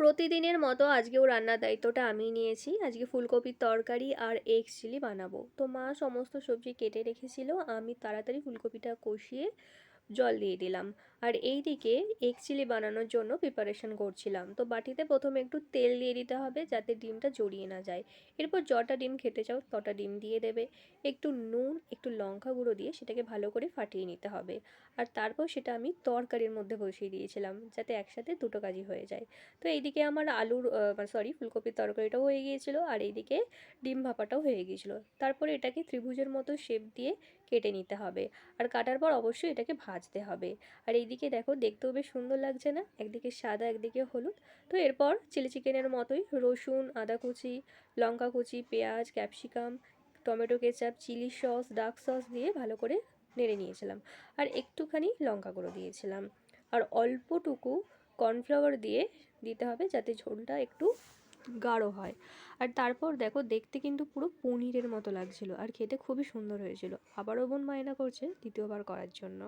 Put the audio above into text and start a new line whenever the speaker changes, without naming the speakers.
প্রতিদিনের মতো আজকেও রান্নার দায়িত্বটা আমিই নিয়েছি। আজকে ফুলকপির তরকারি আর এগ চিলি বানাবো। তো মা সমস্ত সবজি কেটে রেখেছিল। আমি তাড়াতাড়ি ফুলকপিটা কষিয়ে জল দিয়ে দিলাম। আর এইদিকে এগ চিলি বানানোর জন্য প্রিপারেশন করছিলাম। তো বাটিতে প্রথমে একটু তেল দিয়ে দিতে হবে যাতে ডিমটা জড়িয়ে না যায়। এরপর যটা ডিম খেতে চাও তটা ডিম দিয়ে দেবে। একটু নুন, একটু লঙ্কা গুঁড়ো দিয়ে সেটাকে ভালো করে ফাটিয়ে নিতে হবে। আর তারপর সেটা আমি তরকারির মধ্যে বসিয়ে দিয়েছিলাম যাতে একসাথে দুটো কাজই হয়ে যায়। তো এইদিকে আমার ফুলকপির তরকারিটাও হয়ে গিয়েছিল আর এইদিকে ডিম ভাপাটাও হয়ে গিয়েছিল। তারপরে এটাকে ত্রিভুজের মতো শেপ দিয়ে কেটে নিতে হবে। আর কাটার পর অবশ্যই এটাকে ভাজতে হবে। আর এইদিকে দেখো, দেখতেও বেশ সুন্দর লাগছে না? একদিকে সাদা একদিকে হলুদ। তো এরপর চিলি চিকেনের মতোই রসুন, আদা কুচি, লঙ্কা কুচি, পেঁয়াজ, capsicum, tomato ketchup, chilli sauce, dark sauce দিয়ে ভালো করে নেড়ে নিয়েছিলাম। আর একটুখানি লঙ্কা গুঁড়ো দিয়েছিলাম। আর অল্পটুকু কর্নফ্লাওয়ার দিয়ে দিতে হবে যাতে ঝোলটা একটু গাঢ় হয়। আর তারপর দেখো, দেখতে কিন্তু পুরো পনিরের মতো লাগছিল আর খেতে খুবই সুন্দর হয়েছিল। আবারও বোন বায়না করছে দ্বিতীয়বার করার জন্য।